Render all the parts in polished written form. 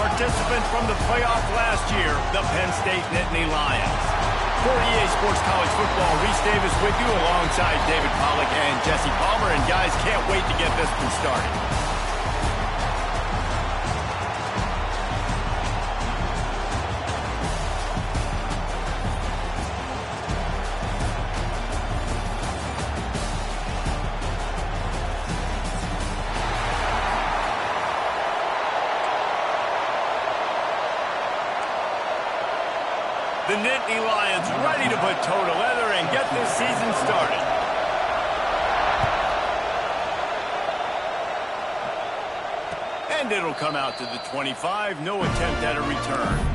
participants from the playoff last year, the Penn State Nittany Lions. For EA Sports College Football, Reese Davis with you alongside David Pollack and Jesse Palmer. And guys, can't wait to get this one started. The Nittany Lions ready to put toe to leather and get this season started. And it'll come out to the 25. No attempt at a return.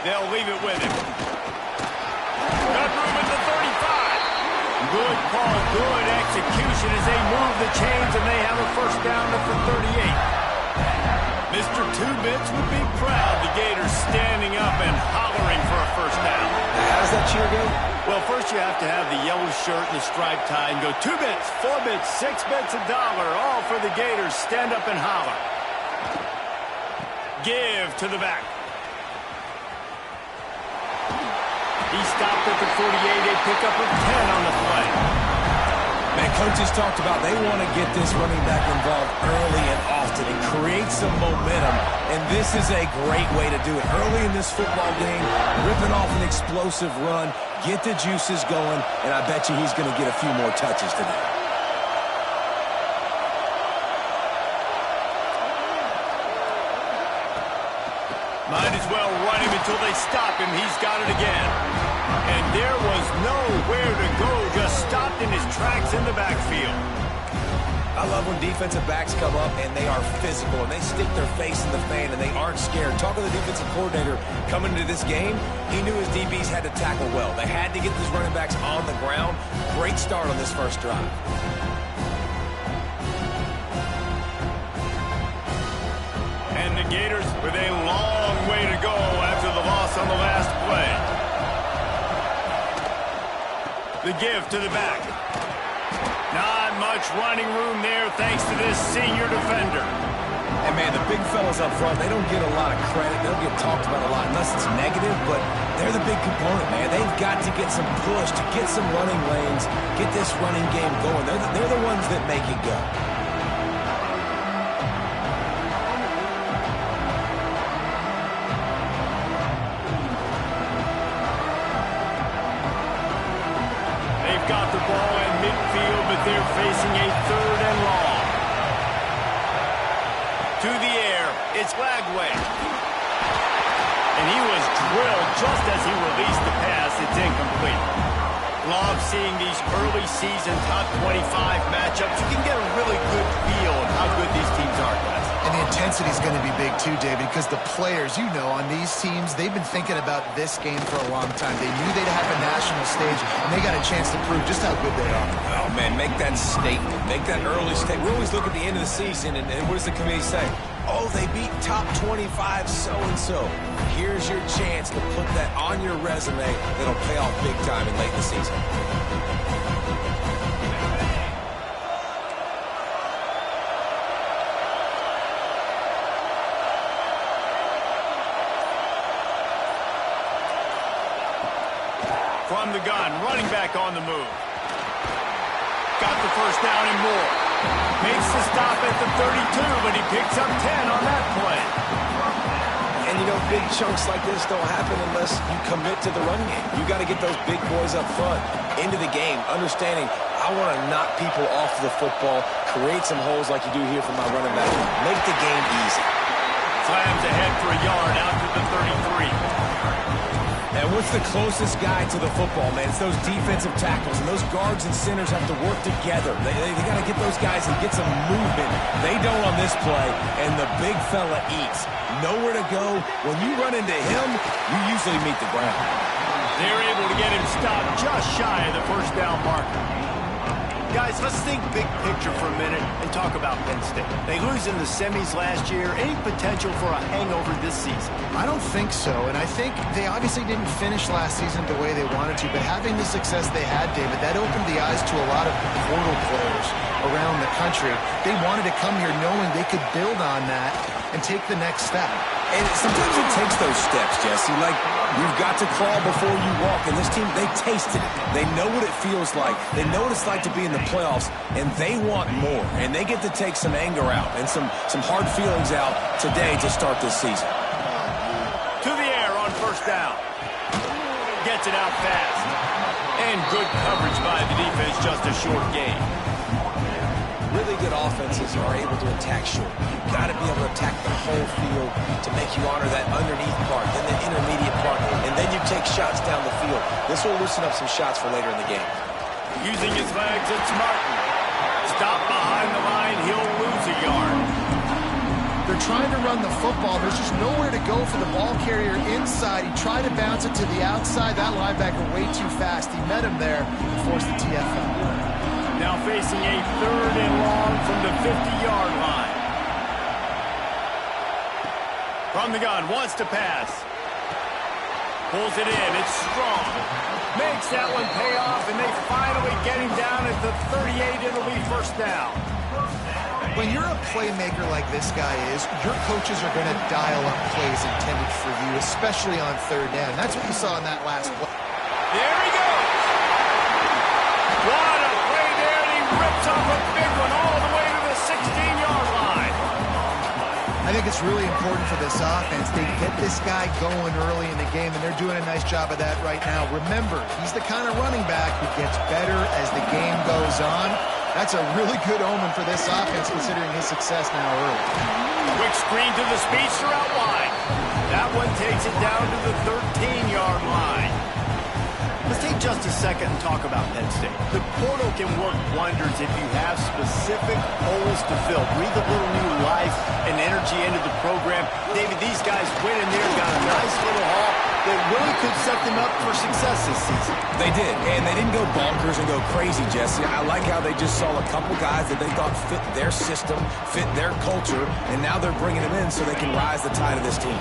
They'll leave it with him. Got room at the 35. Good call, good execution as they move the chains, and they have a first down at the 38. Mr. Two Bits would be proud. The Gators standing up and hollering for a first down. How does that cheer go? Well, first you have to have the yellow shirt and the striped tie and go 2 bits, 4 bits, 6 bits, $1, all for the Gators. Stand up and holler. Give to the back. He stopped at the 48, a pickup of 10 on the play. Man, coaches talked about they want to get this running back involved early and often and create some momentum, and this is a great way to do it. Early in this football game, ripping off an explosive run, get the juices going, and I bet you he's going to get a few more touches today. Might as well run him until they stop him. He's got it again. And there was nowhere to go, just stopped in his tracks in the backfield. I love when defensive backs come up and they are physical and they stick their face in the fan and they aren't scared. Talking to the defensive coordinator coming into this game, he knew his DBs had to tackle well. They had to get these running backs on the ground. Great start on this first drive. And the Gators with a long way to go after the loss on the last play. The give to the back. Not much running room there thanks to this senior defender. And, man, the big fellas up front, they don't get a lot of credit. They don't get talked about a lot unless it's negative, but they're the big component, man. They've got to get some push, to get some running lanes, get this running game going. They're the ones that make it go. Got the ball in midfield, but they're facing a 3rd and long. To the air, it's Lagway. And he was drilled just as he released the pass. It's incomplete. Love seeing these early season top 25 matchups. You can get a really good feel of how good these teams are, guys. And the intensity is going to be big too, David, because the players, you know, on these teams, they've been thinking about this game for a long time. They knew they'd have a national stage, and they got a chance to prove just how good they are. Oh, man, make that statement. Make that early statement. We always look at the end of the season, and what does the committee say? Oh, they beat top 25 so-and-so. Here's your chance to put that on your resume that'll pay off big time in late in the season. From the gun, running back on the move. Got the first down and more. Makes the stop at the 32, but he picks up 10 on that play. And, you know, big chunks like this don't happen unless you commit to the run game. You got to get those big boys up front into the game, understanding I want to knock people off the football, create some holes like you do here for my running back, make the game easy. Slams ahead for a yard out to the 33. And what's the closest guy to the football, man? It's those defensive tackles, and those guards and centers have to work together. They got to get those guys and get some movement. They don't on this play, and the big fella eats. Nowhere to go. When you run into him, you usually meet the ground. They're able to get him stopped just shy of the first down marker. Guys, let's think big picture for a minute and talk about Penn State. They lose in the semis last year. Any potential for a hangover this season? I don't think so, and I think they obviously didn't finish last season the way they wanted to, but having the success they had, David, that opened the eyes to a lot of portal players around the country. They wanted to come here knowing they could build on that and take the next step. And sometimes it takes those steps, Jesse. Like, you've got to crawl before you walk. And this team, they tasted it. They know what it feels like. They know what it's like to be in the playoffs, and they want more. And they get to take some anger out and some hard feelings out today to start this season. To the air on first down. Gets it out fast. And good coverage by the defense, just a short gain. Really good offenses are able to attack short. You've got to be able to attack the whole field to make you honor that underneath part, then the intermediate part, and then you take shots down the field. This will loosen up some shots for later in the game. Using his legs, it's Martin. Stop behind the line, he'll lose a yard. They're trying to run the football. There's just nowhere to go for the ball carrier inside. He tried to bounce it to the outside. That linebacker way too fast. He met him there and forced the TFL. Now facing a 3rd and long from the 50-yard line. From the gun, wants to pass. Pulls it in, it's strong. Makes that one pay off, and they finally get him down at the 38. It'll be first down. When you're a playmaker like this guy is, your coaches are going to dial up plays intended for you, especially on 3rd down. That's what you saw in that last play. There he goes. What a play there, and he rips off a big one all the way to the 16-yard line. I think it's really important for this offense. They get this guy going early in the game, and they're doing a nice job of that right now. Remember, he's the kind of running back who gets better as the game goes on. That's a really good omen for this offense, considering his success now early. Quick screen to the speedster out wide. That one takes it down to the 13-yard line. Let's take just a second and talk about Penn State. The portal can work wonders if you have specific holes to fill. Breathe a little new life and energy into the program. David, these guys went in there, got a nice little haul that really could set them up for success this season. They did, and they didn't go bonkers and go crazy, Jesse. I like how they just saw a couple guys that they thought fit their system, fit their culture, and now they're bringing them in so they can rise the tide of this team.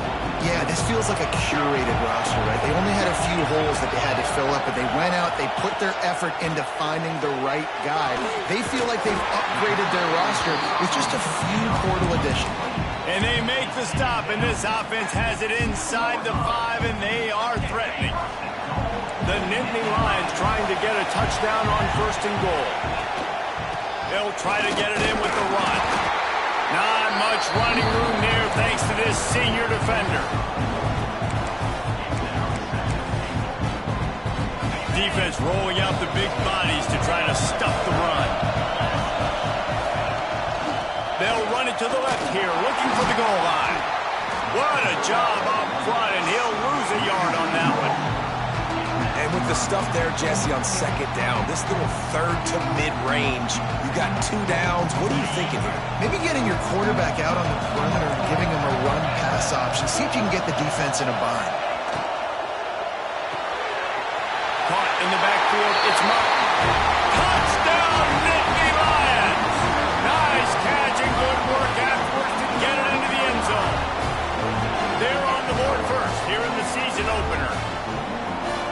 Yeah, this feels like a curated roster, right? They only had a few holes that they had to fill up, but they went out, they put their effort into finding the right guy. They feel like they've upgraded their roster with just a few portal additions. And they make the stop, and this offense has it inside the 5, and they are threatening. The Nittany Lions trying to get a touchdown on 1st and goal. They'll try to get it in with the run. Not much running room there thanks to this senior defender. Defense rolling out the big bodies to try to stuff the run. They'll run it to the left here, looking for the goal line. What a job up front, and he'll lose a yard on that one. And with the stuff there, Jesse, on 2nd down, this little 3rd to mid-range, you got 2 downs. What are you thinking here? Maybe getting your quarterback out on the perimeter and giving him a run-pass option. See if you can get the defense in a bind. Caught in the backfield, it's Martin. Touchdown, Nittany Lions! Nice catch and good work afterwards to get it into the end zone. They're on the board first here in the season opener.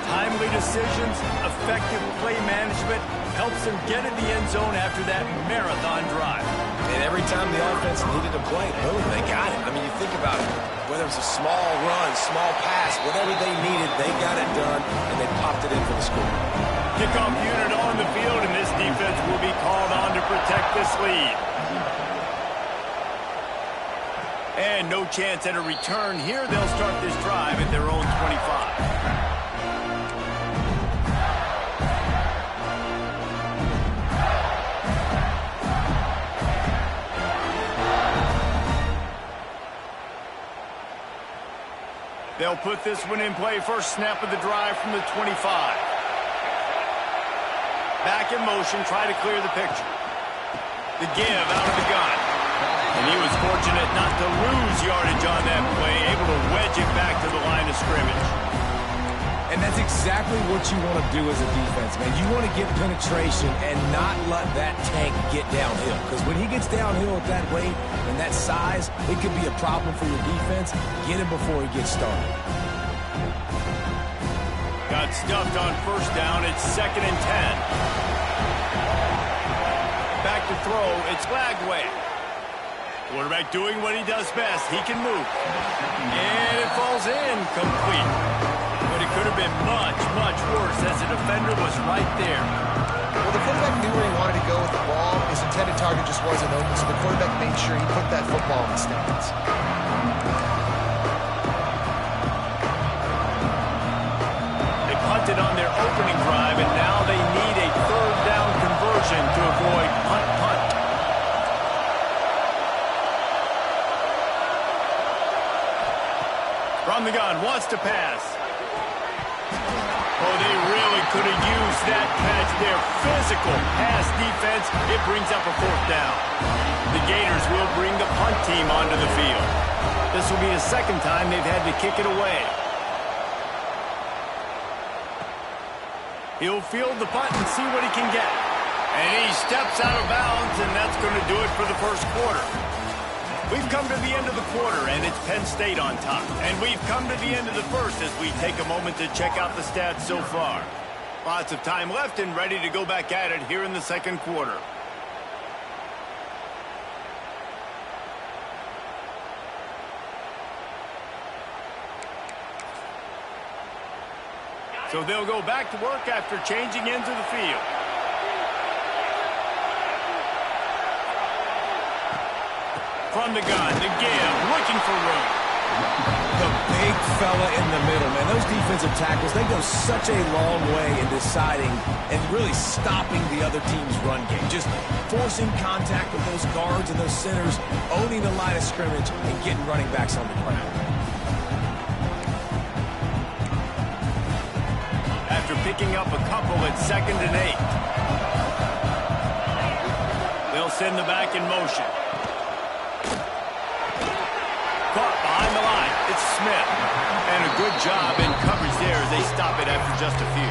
Timely decisions, effective play management helps them get in the end zone after that marathon drive. And every time the offense needed to play, boom, they got it. I mean, you think about it. Whether it's a small run, small pass, whatever they needed, they got it done, and they popped it in for the score. Kickoff unit on the field, and this defense will be called on to protect this lead. And no chance at a return here. They'll start this drive at their own 25. They'll put this one in play. First snap of the drive from the 25. Back in motion, try to clear the picture. The give out of the gun. And he was fortunate not to lose yardage on that play, able to wedge it back to the line of scrimmage. And that's exactly what you want to do as a defense, man. You want to get penetration and not let that tank get downhill. Because when he gets downhill at that weight and that size, it could be a problem for your defense. Get him before he gets started. Got stuffed on first down. It's 2nd and 10. Back to throw. It's Lagway. Quarterback doing what he does best. He can move. And it falls in complete. But it could have been much, much worse as the defender was right there. Well, the quarterback knew where he wanted to go with the ball. His intended target just wasn't open, so the quarterback made sure he put that football in the stands. They punted on their opening drive, and now they need a 3rd down conversion to avoid punt. From the gun, wants to pass. Oh, they really could have used that catch there. Physical pass defense. It brings up a 4th down. The Gators will bring the punt team onto the field. This will be the 2nd time they've had to kick it away. He'll field the punt and see what he can get. And he steps out of bounds, and that's going to do it for the first quarter. We've come to the end of the quarter, and it's Penn State on top. And we've come to the end of the first as we take a moment to check out the stats so far. Lots of time left and ready to go back at it here in the 2nd quarter. So they'll go back to work after changing into the field. From the gun, the give, looking for room. The big fella in the middle, man. Those defensive tackles, they go such a long way in deciding and really stopping the other team's run game. Just forcing contact with those guards and those centers, owning the line of scrimmage, and getting running backs on the ground. After picking up a couple at 2nd and 8. They'll send the back in motion. Caught behind the line. It's Smith. And a good job in coverage there as they stop it after just a few.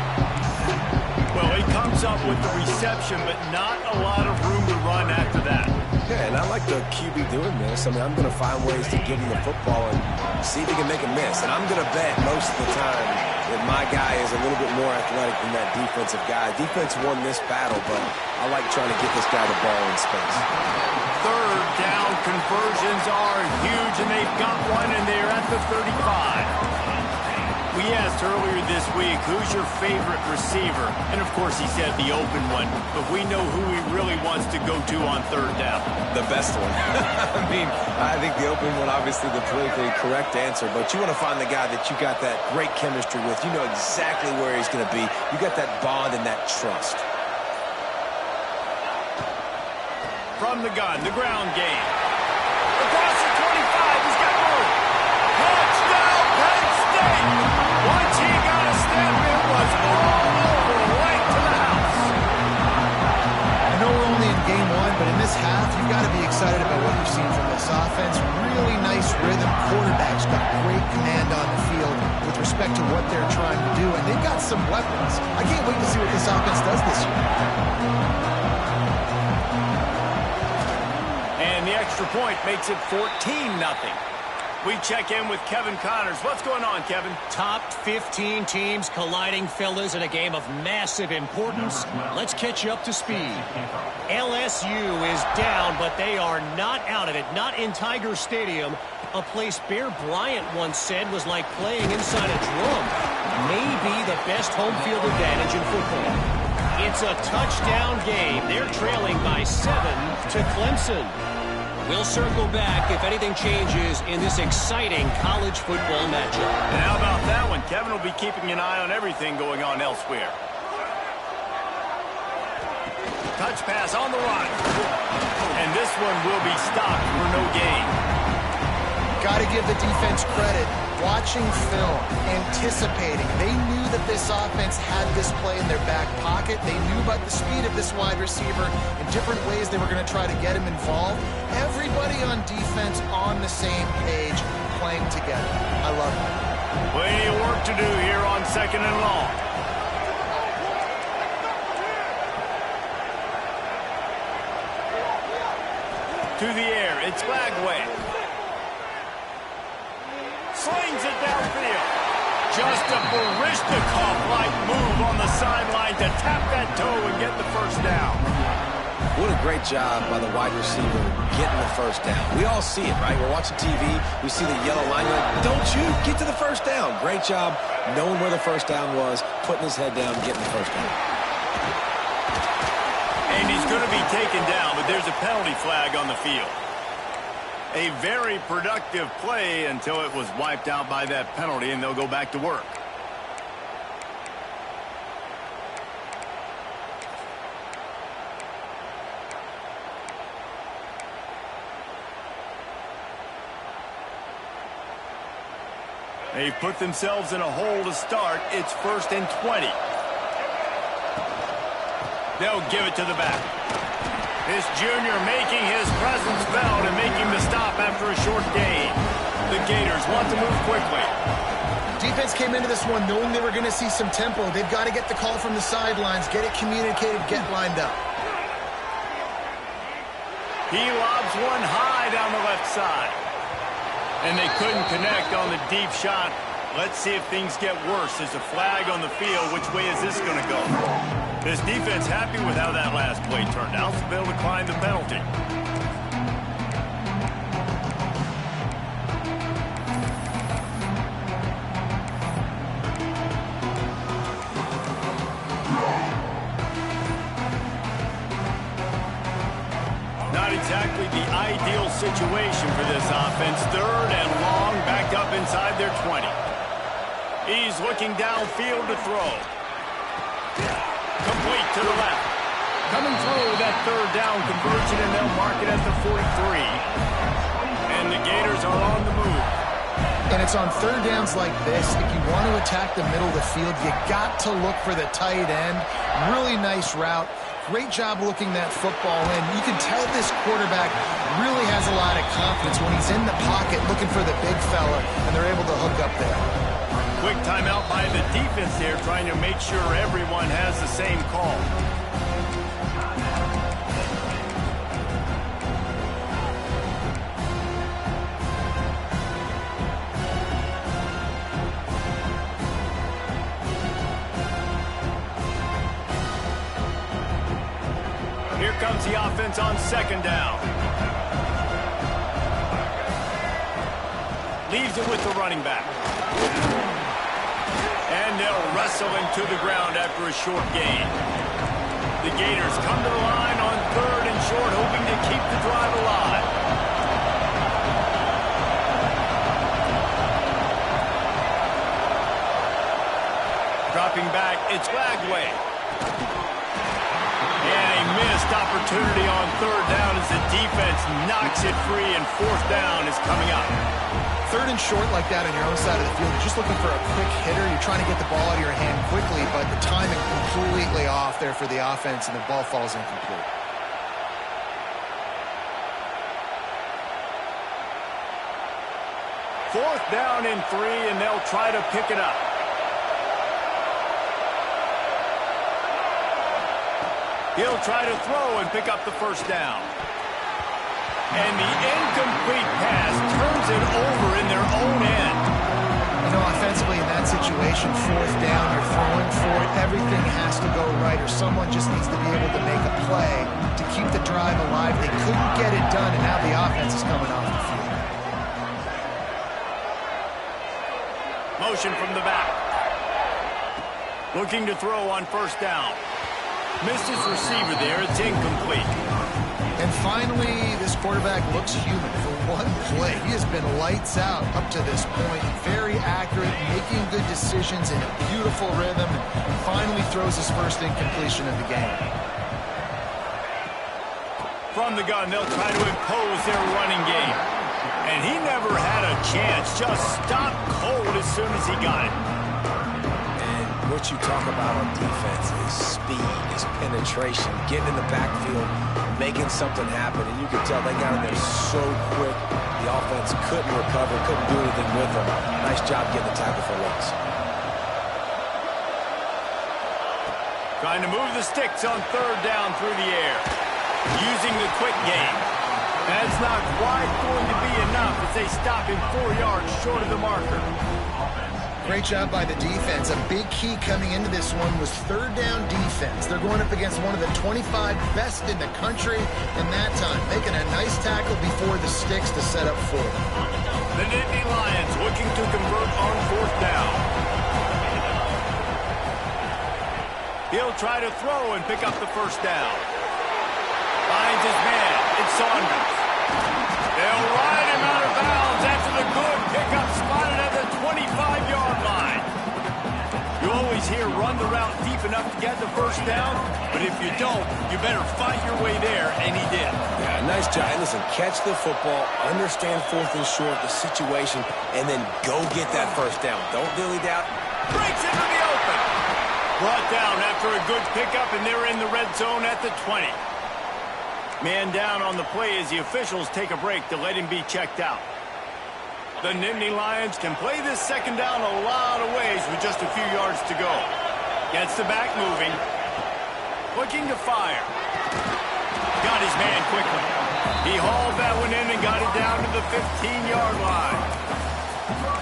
Well, he comes up with the reception, but not a lot of room to run after that. Yeah, and I like the QB doing this. I mean, I'm going to find ways to give him the football and see if he can make a miss. And I'm going to bet most of the time that my guy is a little bit more athletic than that defensive guy. Defense won this battle, but I like trying to get this guy the ball in space. 3rd down conversions are huge, and they've got one, and they're at the 35. We asked earlier this week, who's your favorite receiver? And, of course, he said the open one, but we know who he really wants to go to on 3rd down. The best one. I mean, I think the open one, obviously the politically correct answer, but you want to find the guy that you got that great chemistry with. You know exactly where he's going to be. You got that bond and that trust. From the gun, the ground game. Across the 25, he's got room. Touchdown, Penn State! Once he got a step, it was all over, right to the house. I know we're only in game 1, but in this half, you've got to be excited about what you've seen from this offense. Really nice rhythm. Quarterback's got great command on the field with respect to what they're trying to do, and they've got some weapons. I can't wait to see what this offense does this year. The extra point makes it 14-0. We check in with Kevin Connors. What's going on, Kevin? Top 15 teams colliding, fellas, in a game of massive importance. Let's catch you up to speed. LSU is down, but they are not out of it. Not in Tiger Stadium, a place Bear Bryant once said was like playing inside a drum. Maybe the best home field advantage in football. It's a touchdown game. They're trailing by 7 to Clemson. We'll circle back if anything changes in this exciting college football matchup. And how about that one? Kevin will be keeping an eye on everything going on elsewhere. Touch pass on the run. And this one will be stopped for no gain. got to give the defense credit. Watching film, anticipating. They knew that this offense had this play in their back pocket. They knew about the speed of this wide receiver and different ways they were going to try to get him involved. Everybody on defense on the same page, playing together. I love it. Plenty of work to do here on 2nd and long. To the air, it's Flagway. Slings it downfield. Just a Baryshnikov-like move on the sideline to tap that toe and get the first down. What a great job by the wide receiver getting the first down. We all see it, right? We're watching TV. We see the yellow line. You're like, don't you get to the first down. Great job knowing where the first down was, putting his head down, getting the first down. And he's going to be taken down, but there's a penalty flag on the field. A very productive play until it was wiped out by that penalty, and they'll go back to work. They've put themselves in a hole to start. It's 1st and 20. They'll give it to the back. This junior making his presence felt and making the stop after a short gain. The Gators want to move quickly. Defense came into this one knowing they were going to see some tempo. They've got to get the call from the sidelines, get it communicated, get lined up. He lobs one high down the left side. And they couldn't connect on the deep shot. Let's see if things get worse. There's a flag on the field. Which way is this going to go? This defense happy with how that last play turned out, so they'll decline the penalty. Not exactly the ideal situation for this offense. 3rd and long, back up inside their 20. He's looking downfield to throw. Complete to the left. Coming through that 3rd down conversion, and they'll mark it at the 43. And the Gators are on the move. And it's on 3rd downs like this. If you want to attack the middle of the field, you got to look for the tight end. Really nice route. Great job looking that football in. You can tell this quarterback really has a lot of confidence when he's in the pocket looking for the big fella, and they're able to hook up there. Quick timeout by the defense there, trying to make sure everyone has the same call. Here comes the offense on 2nd down. Leaves it with the running back. And they'll wrestle him to the ground after a short gain. The Gators come to the line on 3rd and short, hoping to keep the drive alive. Dropping back, it's Flagway. And a missed opportunity on 3rd down as the defense knocks it free, and 4th down is coming up. 3rd and short like that on your own side of the field, you're just looking for a quick hitter. You're trying to get the ball out of your hand quickly, but the timing completely off there for the offense, and the ball falls incomplete. Fourth down and 3, and they'll try to pick it up. He'll try to throw and pick up the first down. And the incomplete pass turns it over in their own end. You know, offensively in that situation, 4th down, you're throwing for it. Everything has to go right, or someone just needs to be able to make a play to keep the drive alive. They couldn't get it done, and now the offense is coming off the field. Motion from the back. Looking to throw on 1st down. Missed his receiver there. It's incomplete. And finally, this quarterback looks human for one play. He has been lights out up to this point. Very accurate, making good decisions in a beautiful rhythm, and finally throws his first incompletion of the game. From the gun, they'll try to impose their running game. And he never had a chance. Just stopped cold as soon as he got it. And what you talk about on defense is speed, is penetration, getting in the backfield, making something happen. And you can tell they got in there so quick. The offense couldn't recover, couldn't do anything with them. Nice job getting the tackle for loss. Trying to move the sticks on third down through the air. Using the quick game. That's not quite going to be enough as they stop him 4 yards short of the marker. Great job by the defense. A big key coming into this one was third down defense. They're going up against one of the 25 best in the country in that time, making a nice tackle before the sticks to set up fourth. The Nittany Lions looking to convert on fourth down. He'll try to throw and pick up the first down. Finds his man. It's Saunders. They'll ride him out of bounds after the good pickup spotted at the 25-yard line. You always hear run the route deep enough to get the first down, but if you don't, you better fight your way there, and he did. Yeah, nice job. And listen, catch the football, understand fourth and short, the situation, and then go get that first down. Don't dilly-dally. Breaks into the open. Brought down after a good pickup, and they're in the red zone at the 20. Man down on the play as the officials take a break to let him be checked out. The Nittany Lions can play this second down a lot of ways with just a few yards to go. Gets the back moving. Looking to fire. Got his man quickly. He hauled that one in and got it down to the 15-yard line.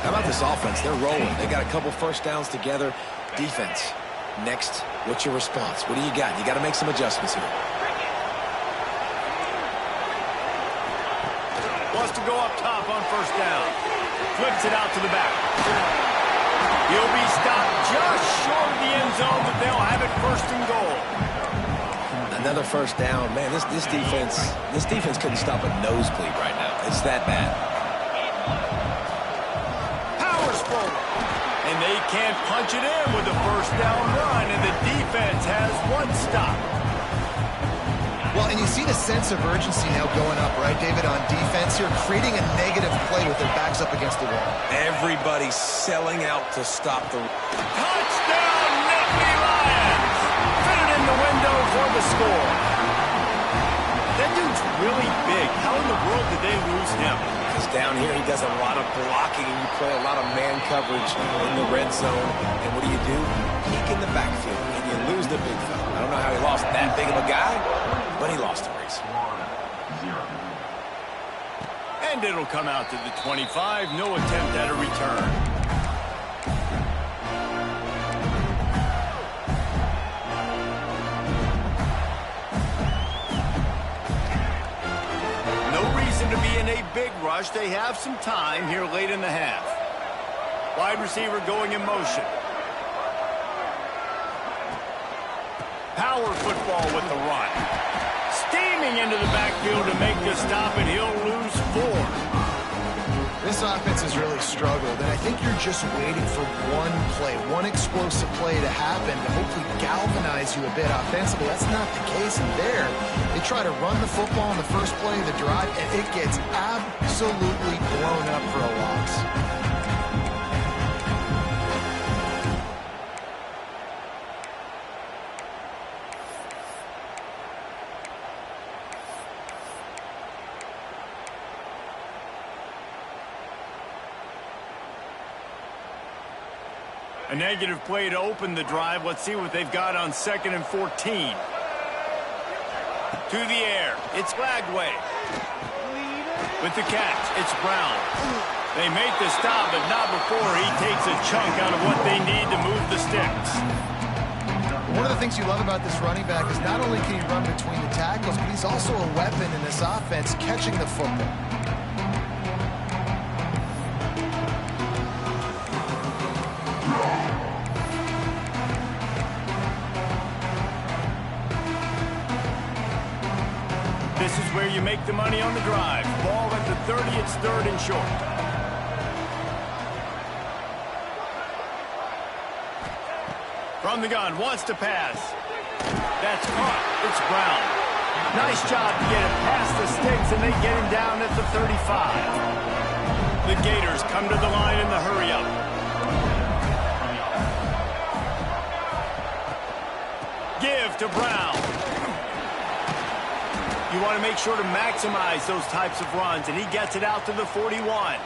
How about this offense? They're rolling. They got a couple first downs together. Defense. Next, what's your response? What do you got? You got to make some adjustments here. Wants to go up top on first down. Flips it out to the back. He'll be stopped just short of the end zone, but they'll have it first and goal. Another first down. Man, this defense couldn't stop a nosebleed right now. It's that bad. Powers forward. And they can't punch it in with a first down run, and the defense has one stop. Well, and you see the sense of urgency now going up, right, David, on defense here, creating a negative play with their backs up against the wall. Everybody's selling out to stop the... Touchdown, Nittany Lions! Fit it in the window for the score. That dude's really big. How in the world did they lose him? Because down here he does a lot of blocking, and you play a lot of man coverage in the red zone. And what do? Peek in the backfield, and you lose the big fella. I don't know how he lost that big of a guy, but he lost the race. And it'll come out to the 25. No attempt at a return. No reason to be in a big rush. They have some time here late in the half. Wide receiver going in motion. Power football with the run. Steaming into the backfield to make the stop, and he'll lose 4. This offense has really struggled, and I think you're just waiting for one play, one explosive play to happen to hopefully galvanize you a bit offensively. That's not the case in there. They try to run the football in the first play of the drive, and it gets absolutely blown up for a loss. A negative play to open the drive. Let's see what they've got on 2nd and 14. To the air. It's Lagway. With the catch, it's Brown. They make the stop, but not before he takes a chunk out of what they need to move the sticks. One of the things you love about this running back is not only can he run between the tackles, but he's also a weapon in this offense catching the football. This is where you make the money on the drive. Ball at the 30, it's 3rd and short. From the gun, wants to pass. That's caught. It's Brown. Nice job to get it past the sticks, and they get him down at the 35. The Gators come to the line in the hurry-up. Give to Brown. You want to make sure to maximize those types of runs, and he gets it out to the 41.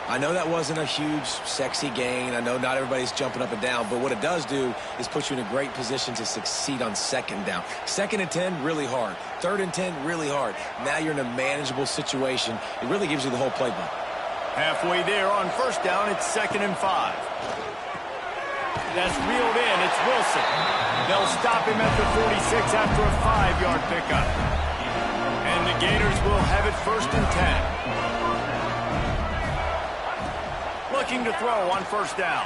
I know that wasn't a huge, sexy gain. I know not everybody's jumping up and down, but what it does do is put you in a great position to succeed on second down. 2nd and 10, really hard. 3rd and 10, really hard. Now you're in a manageable situation. It really gives you the whole playbook. Halfway there on 1st down, it's 2nd and 5. That's reeled in. It's Wilson. They'll stop him at the 46 after a 5-yard pickup. And the Gators will have it 1st and 10. Looking to throw on 1st down.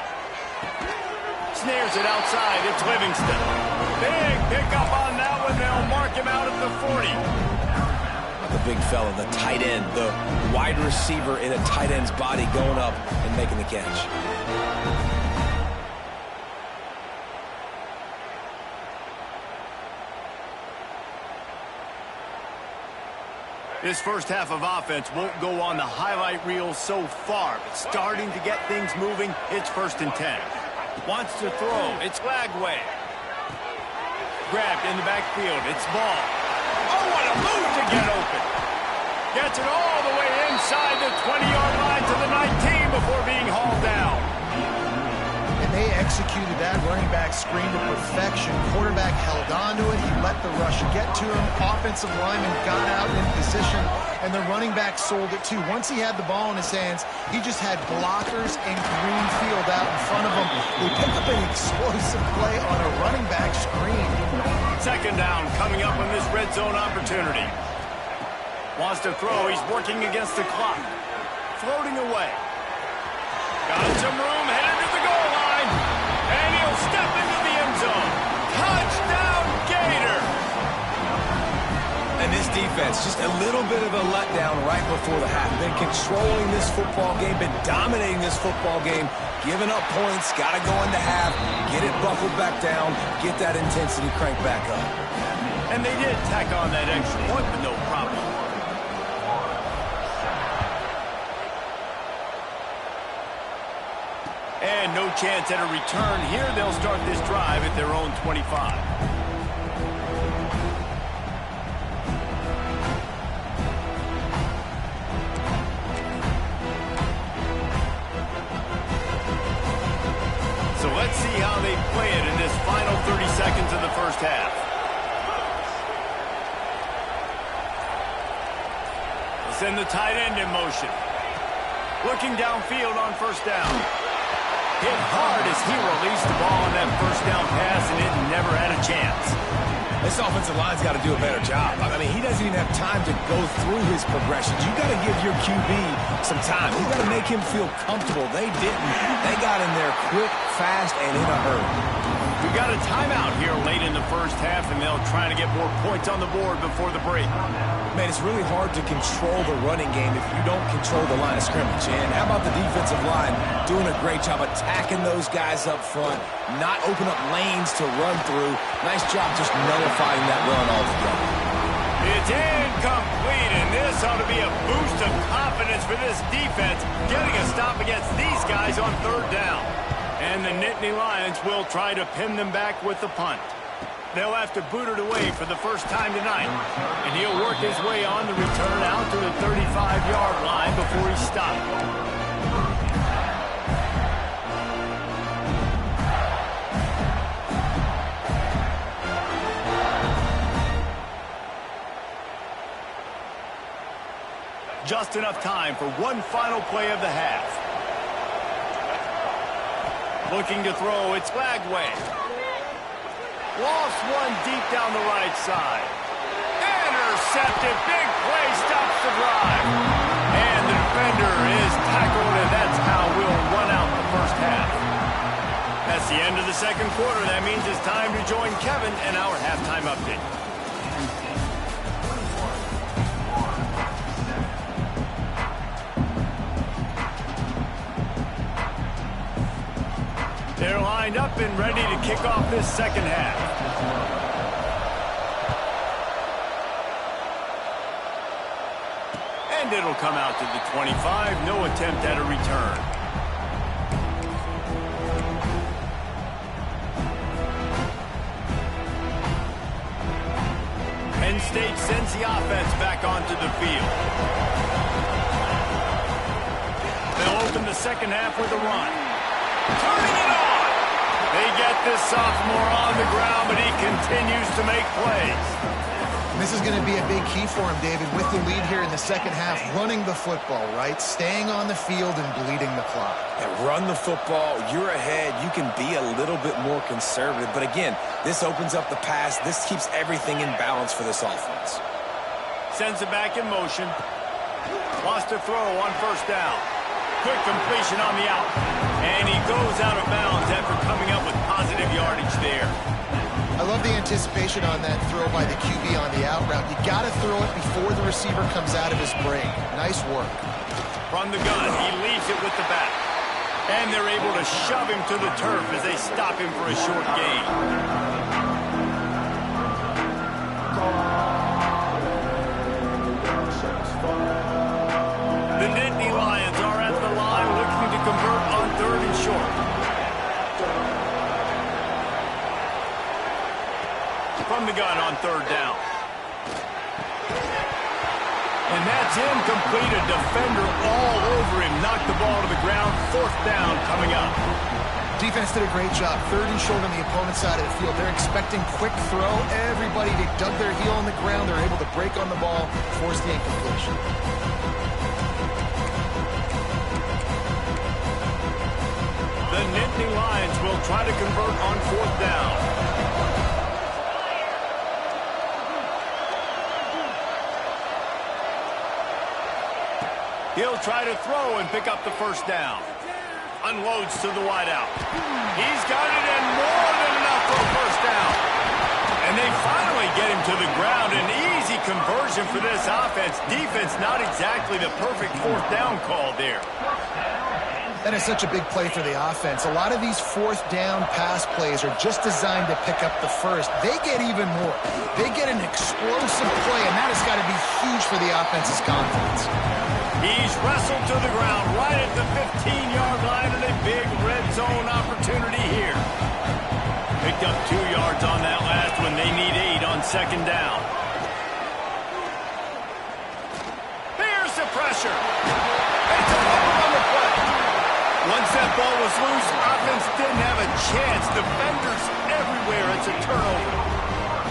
Snares it outside. It's Livingston. Big pickup on that one. They'll mark him out at the 40. The big fella, the tight end, the wide receiver in a tight end's body going up and making the catch. This first half of offense won't go on the highlight reel so far, but starting to get things moving, it's 1st and 10. Wants to throw, it's Lagway. Grabbed in the backfield, it's Ball. Oh, what a move to get open. Gets it all the way inside the 20-yard line to the 19 before being hauled down. And they executed that running back screen to perfection. Quarterback held on to it. He let the rush get to him. Offensive lineman got out in position, and the running back sold it too. Once he had the ball in his hands, he just had blockers and green field out in front of him. They pick up an explosive play on a running back screen. 2nd down coming up on this red zone opportunity. Wants to throw. He's working against the clock. Floating away. Got some room, headed to the goal line. And he'll step into the end zone. Touchdown, Gator! And this defense, just a little bit of a letdown right before the half. Been controlling this football game, been dominating this football game, giving up points, got to go into half, get it buckled back down, get that intensity cranked back up. And they did tack on that extra point, but no problem. And no chance at a return here. They'll start this drive at their own 25. So let's see how they play it in this final 30 seconds of the first half. They'll send the tight end in motion. Looking downfield on 1st down. Hit hard as he released the ball on that 1st down pass, and it never had a chance. This offensive line's got to do a better job. I mean, he doesn't even have time to go through his progressions. You got to give your QB some time. You got to make him feel comfortable. They didn't. They got in there quick, fast, and in a hurry. We got a timeout here late in the first half, and they'll try to get more points on the board before the break. Man, it's really hard to control the running game if you don't control the line of scrimmage. And how about the defensive line doing a great job attacking those guys up front, not open up lanes to run through. Nice job just nullifying that run altogether. It's incomplete, and this ought to be a boost of confidence for this defense, getting a stop against these guys on 3rd down. And the Nittany Lions will try to pin them back with the punt. They'll have to boot it away for the first time tonight. And he'll work his way on the return out to the 35-yard line before he stopped. Just enough time for one final play of the half. Looking to throw, it's Lagway. Lost one deep down the right side. Intercepted, big play, stops the drive. And the defender is tackled, and that's how we'll run out the first half. That's the end of the second quarter. That means it's time to join Kevin and our halftime update. They're lined up and ready to kick off this second half. And And it'll come out to the 25. No attempt at a return. Penn State sends the offense back onto the field. They'll open the second half with a run. Turning it on! They get this sophomore on the ground, but he continues to make plays. And this is going to be a big key for him, David, with the lead here in the second half, running the football, right? Staying on the field and bleeding the clock. And run the football, you're ahead, you can be a little bit more conservative. But again, this opens up the pass. This keeps everything in balance for this offense. Sends it back in motion. Lost a throw on first down. Quick completion on the out. And he goes out of bounds after coming up with positive yardage there. I love the anticipation on that throw by the QB on the out route. You got to throw it before the receiver comes out of his break. Nice work. From the gun, he leaves it with the back. And they're able to shove him to the turf as they stop him for a short gain. The Nittany Lions are at the line looking to convert on 3rd and short. From the gun on 3rd down. And that's incomplete. A defender all over him. Knocked the ball to the ground. 4th down coming up. Defense did a great job. 3rd and short on the opponent's side of the field. They're expecting quick throw. Everybody, they dug their heel on the ground. They're able to break on the ball, force the incompletion. The Nittany Lions will try to convert on 4th down. He'll try to throw and pick up the 1st down. Unloads to the wideout. He's got it and more than enough for a 1st down. And they finally get him to the ground. An easy conversion for this offense. Defense not exactly the perfect 4th down call there. That is such a big play for the offense. A lot of these 4th down pass plays are just designed to pick up the 1st. They get even more. They get an explosive play, and that has got to be huge for the offense's confidence. He's wrestled to the ground right at the 15-yard line, and a big red zone opportunity here. Picked up 2 yards on that last one. They need 8 on 2nd down. Here's the pressure. It's a fumble on the play. Once that ball was loose, offense didn't have a chance. Defenders everywhere. It's a turnover.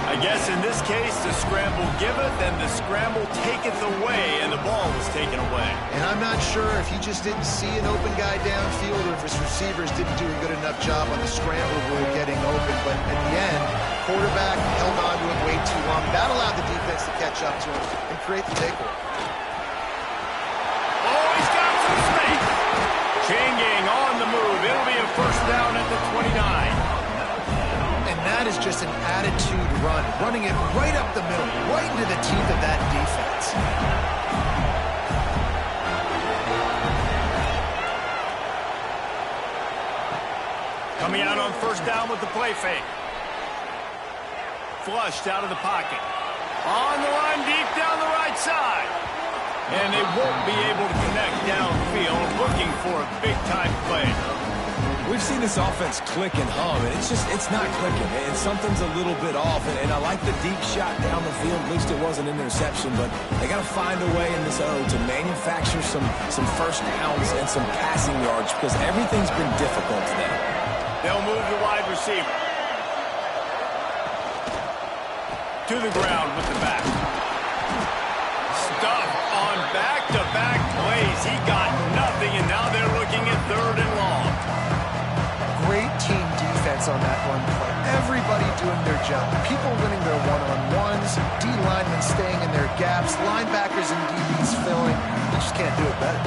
I guess in this case, the scramble giveth and the scramble taketh away, and the ball was taken away. And I'm not sure if he just didn't see an open guy downfield or if his receivers didn't do a good enough job on the scramble rule getting open. But at the end, quarterback held on to it way too long. That allowed the defense to catch up to him and create the takeaway. Oh, he's got some space. Chain gang on the move. It'll be a 1st down at the 29. And that is just an attitude run, running it right up the middle, right into the teeth of that defense. Coming out on 1st down with the play fake. Flushed out of the pocket. On the line deep down the right side. And they won't be able to connect downfield, looking for a big-time play. We've seen this offense click and hum, and it's not clicking. And something's a little bit off. And I like the deep shot down the field. At least it wasn't an interception, but they got to find a way in this O to manufacture some 1st downs and some passing yards because everything's been difficult today. They'll move the wide receiver to the ground with the back. Stuff on back-to-back plays. He got nothing, and now they're looking at 3rd and long. Great team defense on that run play. Everybody doing their job. People winning their one-on-ones, D linemen staying in their gaps, linebackers and DBs filling. You just can't do it better.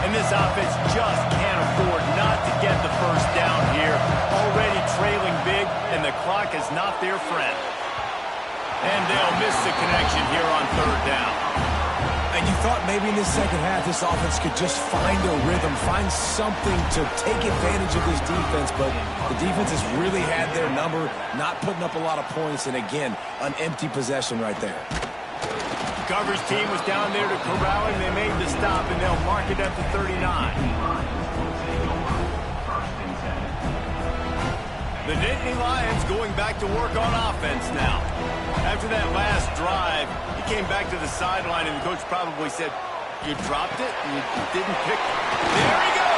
And this offense just can't afford not to get the 1st down here. Already trailing big, and the clock is not their friend. And they'll miss the connection here on 3rd down. And you thought maybe in this second half this offense could just find a rhythm, find something to take advantage of this defense, but the defense has really had their number, not putting up a lot of points, and again, an empty possession right there. coverage team was down there to corral him. They made the stop, and they'll mark it at the 39. The Nittany Lions going back to work on offense now. After that last drive, he came back to the sideline, and the coach probably said, "You dropped it? You didn't pick it." There he goes!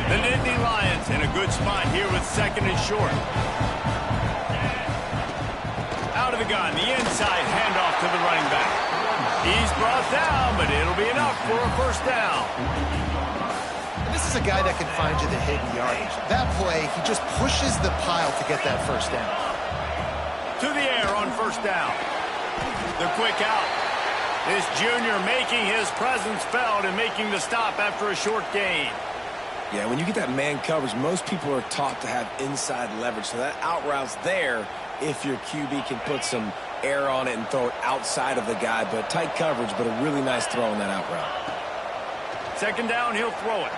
The Nittany Lions in a good spot here with second and short. Out of the gun, the inside handoff to the running back. He's brought down, but it'll be enough for a first down. This is a guy that can find you the hidden yardage. That play, he just pushes the pile to get that first down. To the air on first down. The quick out. This junior making his presence felt and making the stop after a short gain. Yeah, when you get that man coverage, most people are taught to have inside leverage. So that out route's there if your QB can put some air on it and throw it outside of the guy. But tight coverage, but a really nice throw on that out route. Second down, he'll throw it.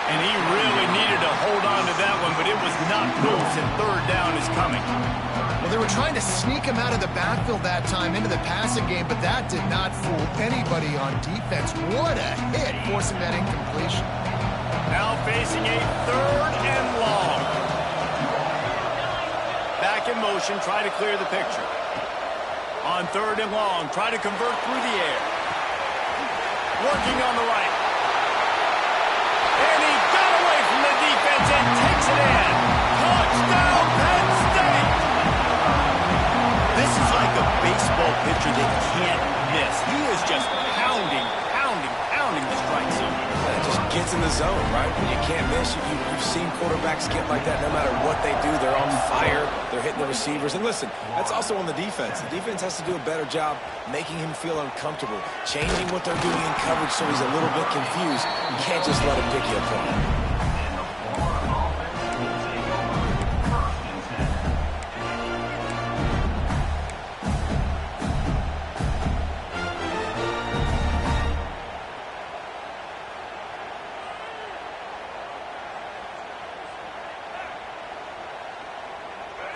And he really needed to hold on to that one, but it was not loose, and third down is coming. Well, they were trying to sneak him out of the backfield that time into the passing game, but that did not fool anybody on defense. What a hit, forcing that incompletion. Now facing a third and long. Back in motion, try to clear the picture. On third and long, try to convert through the air. Working on the right. And he got away from the defense and takes it in. Touchdown, Penn State! This is like a baseball pitcher that can't miss. He is just pounding the strike zone. It just gets in the zone, right? When you can't miss, you've seen quarterbacks get like that no matter what they do. They're on fire. They're hitting the receivers. And listen, that's also on the defense. The defense has to do a better job making him feel uncomfortable, changing what they're doing in coverage so he's a little bit confused. You can't just let him pick you apart.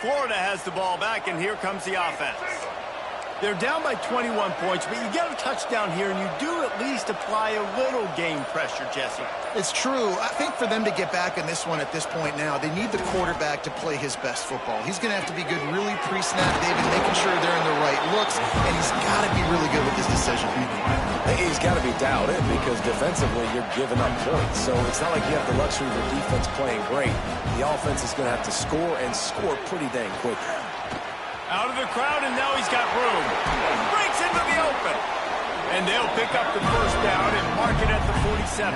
Florida has the ball back, and here comes the offense. They're down by 21 points, but you get a touchdown here, and you do at least apply a little game pressure, Jesse. It's true. I think for them to get back in this one at this point now, they need the quarterback to play his best football. He's going to have to be good really pre-snap, David, making sure they're in the right looks, and he's got to be really good with his decision-making. He's got to be dialed in because defensively you're giving up points. So it's not like you have the luxury of the defense playing great. The offense is going to have to score and score pretty dang quick. Out of the crowd, and now he's got room. Breaks into the open. And they'll pick up the first down and mark it at the 47.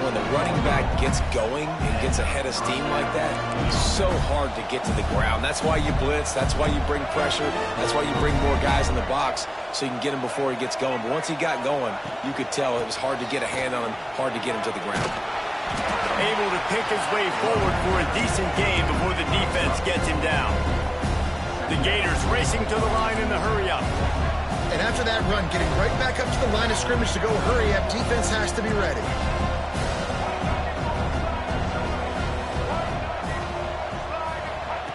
When the running back gets going and gets ahead of steam like that, it's so hard to get to the ground. That's why you blitz. That's why you bring pressure. That's why you bring more guys in the box so you can get him before he gets going. But once he got going, you could tell it was hard to get a hand on him, hard to get him to the ground. Able to pick his way forward for a decent gain before the defense gets him down. The Gators racing to the line in the hurry-up. And after that run, getting right back up to the line of scrimmage to go hurry-up, defense has to be ready.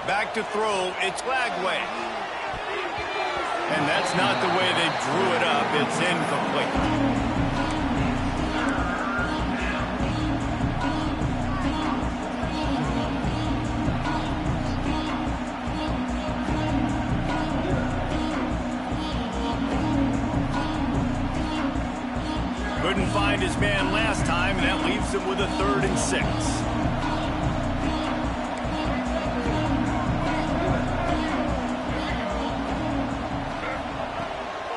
Back to throw, it's Lagway. And that's not the way they drew it up. It's incomplete. Couldn't find his man last time, and that leaves him with a 3rd and 6.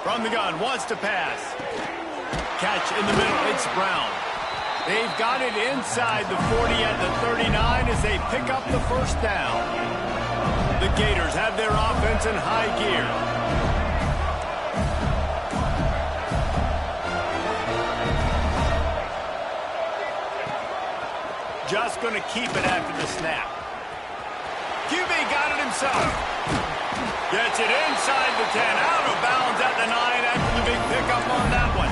From the gun, wants to pass. Catch in the middle, it's Brown. They've got it inside the 40 at the 39 as they pick up the first down. The Gators have their offense in high gear. Just going to keep it after the snap. QB got it himself. Gets it inside the 10, out of bounds at the 9 after the big pickup on that one.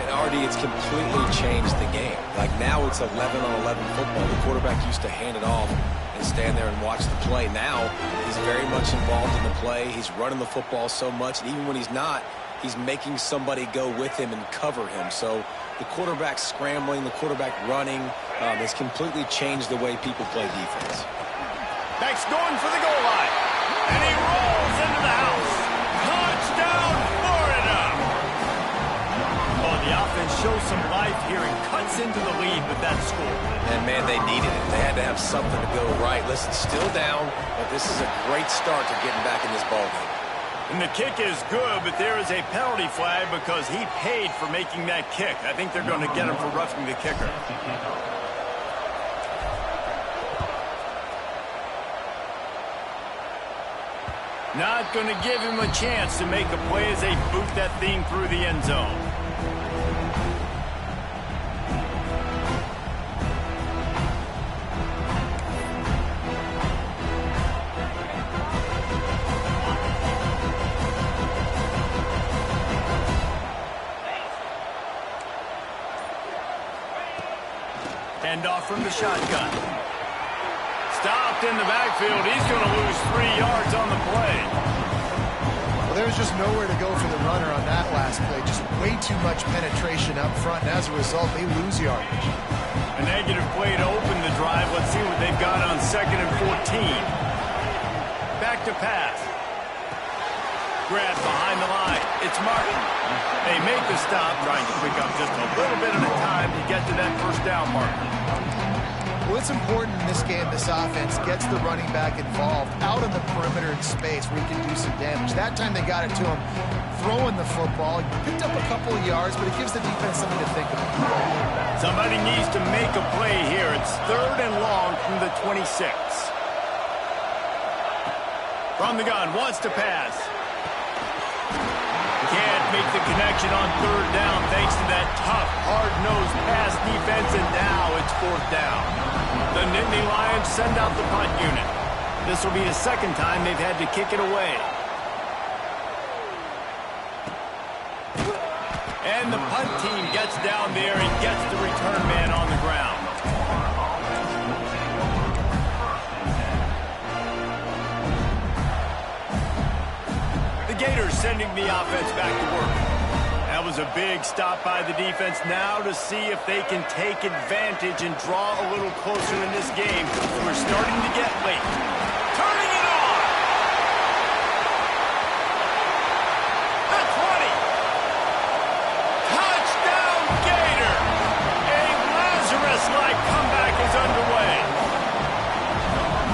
And RD, it's completely changed the game. Like now it's 11-on-11 football. The quarterback used to hand it off and stand there and watch the play. Now he's very much involved in the play. He's running the football so much, and even when he's not, he's making somebody go with him and cover him. So the quarterback scrambling, the quarterback running has completely changed the way people play defense. Beck's going for the goal line. And he rolls into the house. Touchdown, Florida! Oh, the offense shows some life here and cuts into the lead with that score. And, man, they needed it. They had to have something to go right. Listen, still down, but this is a great start to getting back in this ballgame. And the kick is good, but there is a penalty flag because he paid for making that kick. I think they're going to get him for roughing the kicker. Not going to give him a chance to make a play as they boot that thing through the end zone. Handoff from the shotgun. Stopped in the backfield. He's going to lose 3 yards on the play. Well, there was just nowhere to go for the runner on that last play. Just way too much penetration up front, and as a result, they lose yardage. A negative play to open the drive. Let's see what they've got on 2nd and 14. Back to pass. Grab behind the line. It's Martin. They make the stop, trying to pick up just a little bit at a time to get to that first down marker. Well, it's important in this game, this offense gets the running back involved out on the perimeter in space where he can do some damage. That time they got it to him throwing the football. He picked up a couple of yards, but it gives the defense something to think about. Somebody needs to make a play here. It's 3rd and long from the 26. From the gun, wants to pass. Can't make the connection on 3rd down thanks to that tough, hard-nosed pass defense, and now it's 4th down. The Nittany Lions send out the punt unit. This will be the 2nd time they've had to kick it away. And the punt team gets down there and gets the return man on the ground. Gators sending the offense back to work. That was a big stop by the defense. Now to see if they can take advantage and draw a little closer in this game. We're starting to get late. Turning it on! The 20! Touchdown Gator! A Lazarus-like comeback is underway.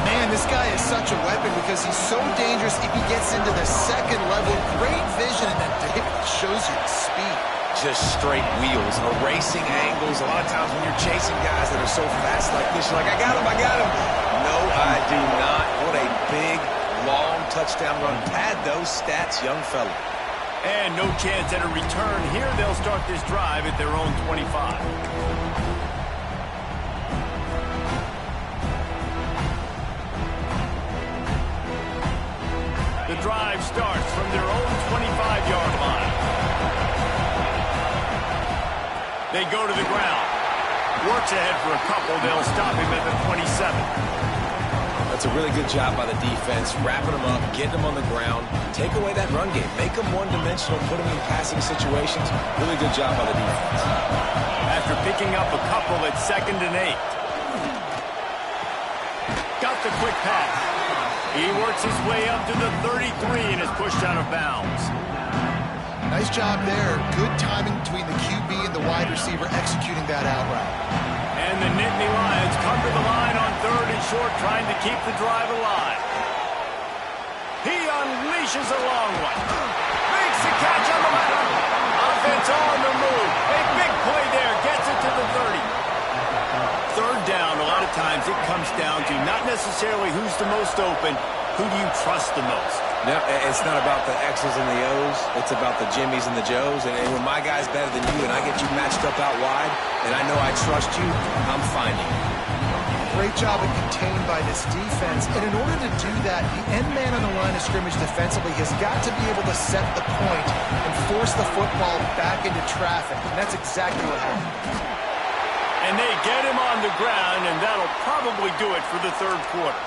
Man, this guy is such a weapon because he's so dangerous if he gets into the 2nd level. Great vision, and then David shows you the speed. Just straight wheels, erasing angles. A lot of times when you're chasing guys that are so fast like this, you're like, I got him, I got him. No, I do not. What a big, long touchdown run. Pad those stats, young fella. And no chance at a return. Here they'll start this drive at their own 25. The drive starts from their own 25-yard line. They go to the ground. Works ahead for a couple. They'll stop him at the 27. That's a really good job by the defense, wrapping them up, getting them on the ground, take away that run game, make them one-dimensional, put them in passing situations. Really good job by the defense. After picking up a couple at 2nd and 8. Got the quick pass. He works his way up to the 33 and is pushed out of bounds. Nice job there. Good timing between the QB and the wide receiver executing that out route. And the Nittany Lions come to the line on 3rd and short, trying to keep the drive alive. He unleashes a long one. Makes the catch on the left. Offense on the move. A big play there. Gets it to the 30. 3rd down, a lot of times it comes down to not necessarily who's the most open, who do you trust the most? No, it's not about the X's and the O's. It's about the Jimmys and the Joes. And when my guy's better than you and I get you matched up out wide, and I know I trust you, I'm finding you. Great job at contained by this defense. And in order to do that, the end man on the line of scrimmage defensively has got to be able to set the point and force the football back into traffic. And that's exactly what happened. And they get him on the ground, and that'll probably do it for the third quarter.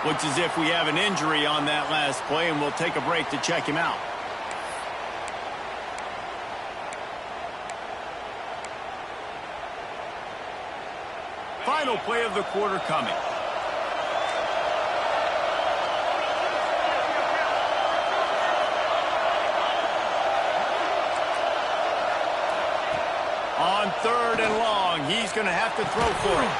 Looks as if we have an injury on that last play, and we'll take a break to check him out. Final play of the quarter coming. On 3rd and long, he's going to have to throw for it.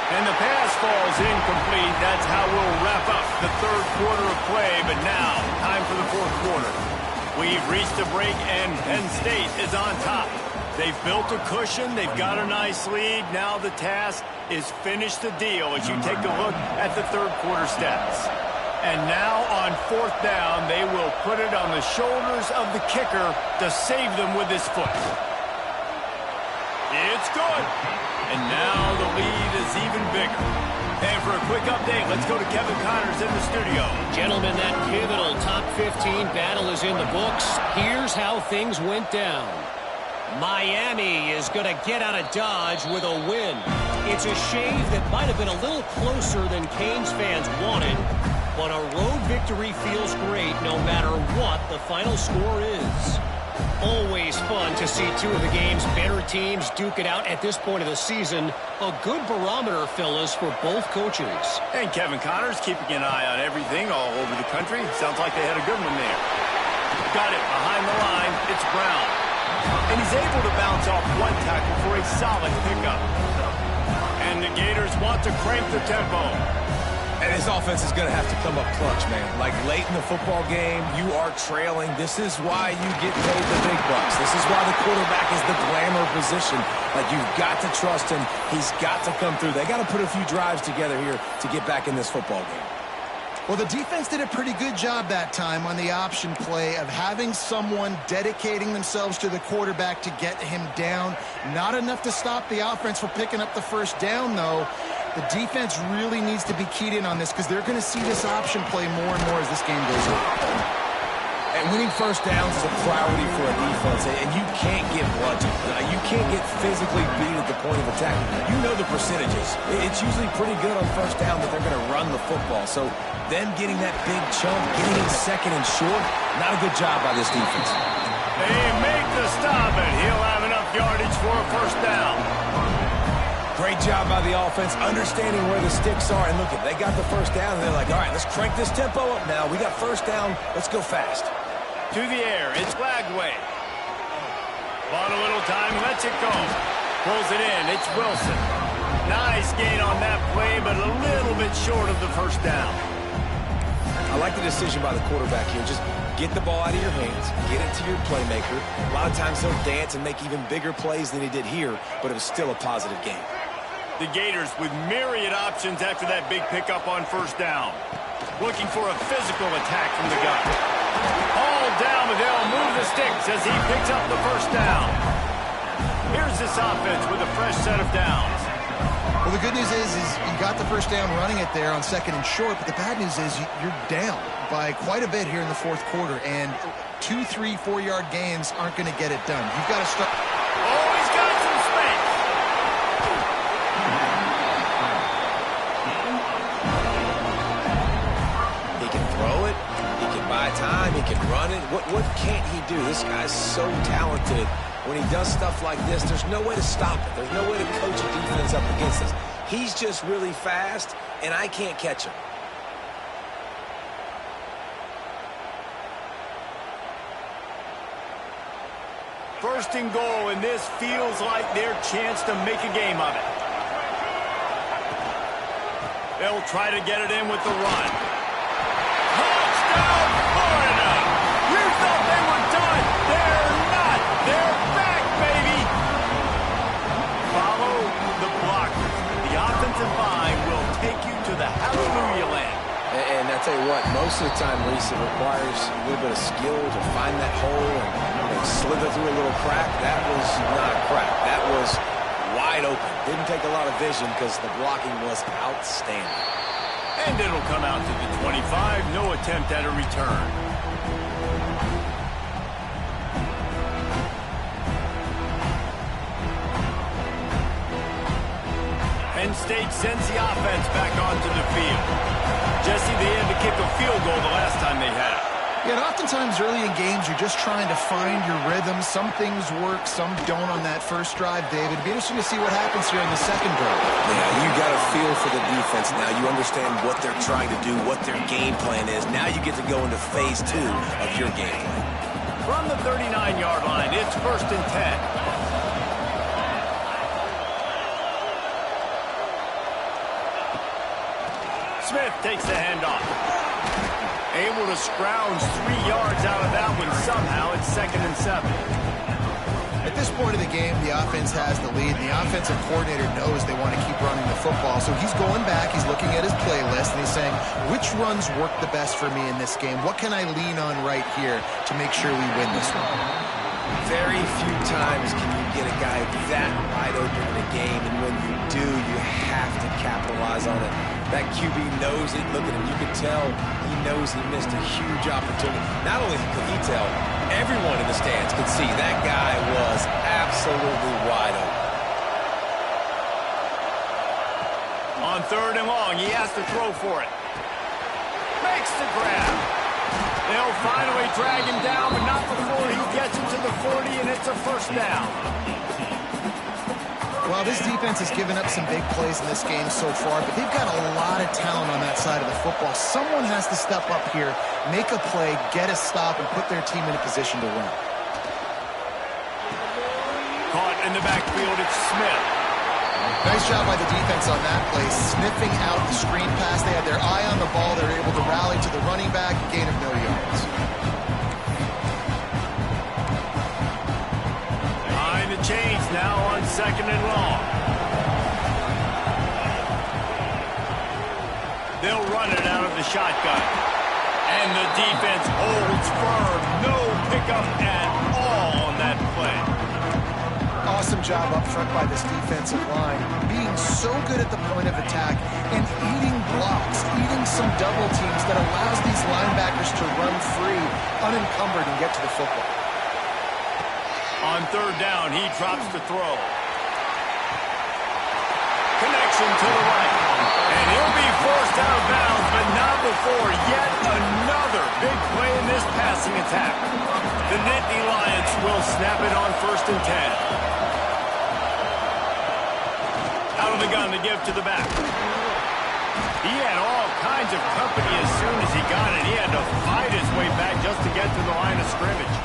And the pass falls incomplete. That's how we'll wrap up the third quarter of play. But now, time for the fourth quarter. We've reached a break, and Penn State is on top. They've built a cushion. They've got a nice lead. Now the task is finish the deal as you take a look at the third quarter stats. And now on 4th down, they will put it on the shoulders of the kicker to save them with his foot. It's good. And now the lead is even bigger. And for a quick update, let's go to Kevin Connors in the studio. Gentlemen, that pivotal top 15 battle is in the books. Here's how things went down. Miami is going to get out of Dodge with a win. It's a shave that might have been a little closer than Canes fans wanted, but a road victory feels great no matter what the final score is. Always fun to see two of the game's better teams duke it out at this point of the season. A good barometer, fellas, for both coaches. And Kevin Connors keeping an eye on everything all over the country. Sounds like they had a good one there. Got it behind the line. It's Brown. And he's able to bounce off one tackle for a solid pickup. And the Gators want to crank the tempo. And his offense is going to have to come up clutch, man. Like late in the football game, you are trailing. This is why you get paid the big bucks. This is why the quarterback is the glamour position. Like, you've got to trust him. He's got to come through. They got to put a few drives together here to get back in this football game. Well, the defense did a pretty good job that time on the option play of having someone dedicating themselves to the quarterback to get him down. Not enough to stop the offense from picking up the first down, though. The defense really needs to be keyed in on this because they're going to see this option play more and more as this game goes on. And winning first downs is a priority for a defense, and you can't get bludgeoned. You can't get physically beat at the point of attack. You know the percentages. It's usually pretty good on first down that they're going to run the football. So them getting that big chunk, getting in second and short, not a good job by this defense. They make the stop, and he'll have enough yardage for a first down. Great job by the offense, understanding where the sticks are. And look, they got the first down, and they're like, all right, let's crank this tempo up now. We got first down. Let's go fast. To the air, it's Lagway. Bought a little time, lets it go. Pulls it in, it's Wilson. Nice gain on that play, but a little bit short of the first down. I like the decision by the quarterback here. Just get the ball out of your hands, get it to your playmaker. A lot of times he'll dance and make even bigger plays than he did here, but it was still a positive game. The Gators with myriad options after that big pickup on first down. Looking for a physical attack from the gun. All down, but they'll move the sticks as he picks up the first down. Here's this offense with a fresh set of downs. Well, the good news is you got the first down running it there on second and short, but the bad news is you're down by quite a bit here in the fourth quarter, and 2, 3, 4-yard gains aren't going to get it done. You've got to start. Oh, he's got some space. He can throw it. He can buy time. He can run it. What can't he do? This guy's so talented. When he does stuff like this, there's no way to stop it. There's no way to coach a defense up against this. He's just really fast, and I can't catch him. First and goal, and this feels like their chance to make a game of it. They'll try to get it in with the run. Touchdown, Florida! You thought they were done. They're not. They're back, baby. Follow the blockers. The offensive line will take you to the hallelujah land. And I tell you what, most of the time, Reese, it requires a little bit of skill to find that hole and slither through a little crack. That was not a crack. That was wide wide open. Didn't take a lot of vision because the blocking was outstanding. And it'll come out to the 25. No attempt at a return. Penn State sends the offense back onto the field. Jesse, they had to kick a field goal the last time they had it. Yeah, and oftentimes early in games, you're just trying to find your rhythm. Some things work, some don't on that first drive, David. It'd be interesting to see what happens here in the second drive. Yeah, you got a feel for the defense now. You understand what they're trying to do, what their game plan is. Now you get to go into phase 2 of your game plan. From the 39-yard line, it's 1st and 10. Smith takes the handoff. Able to scrounge 3 yards out of that one somehow. It's 2nd and 7. At this point of the game, the offense has the lead. The offensive coordinator knows they want to keep running the football. So he's going back, he's looking at his playlist, and he's saying, which runs work the best for me in this game? What can I lean on right here to make sure we win this one? Very few times can you get a guy that wide open in a game, and when you do, you have to capitalize on it. That QB knows it. Look at him. You can tell he knows he missed a huge opportunity. Not only could he tell, everyone in the stands could see that guy was absolutely wide open. On 3rd and long, he has to throw for it. Makes the grab. They'll finally drag him down, but not before he gets it to the 40, and it's a 1st down. Well, this defense has given up some big plays in this game so far, but they've got a lot of talent on that side of the football. Someone has to step up here, make a play, get a stop, and put their team in a position to win. Caught in the backfield, it's Smith. Nice job by the defense on that play, sniffing out the screen pass. They had their eye on the ball. They were able to rally to the running back, gain of no yards. Behind the chains now on 2nd and long. They'll run it out of the shotgun. And the defense holds firm. No pickup at all on that play. Awesome job up front by this defensive line, being so good at the point of attack and eating blocks, eating some double teams that allows these linebackers to run free, unencumbered, and get to the football. On 3rd down, he drops to throw. Connection to the right. And he'll be forced out of bounds, but not before yet another big play in this passing attack. The Nittany Lions will snap it on 1st and 10. Out of the gun to give to the back. He had all kinds of company as soon as he got it. He had to fight his way back just to get to the line of scrimmage.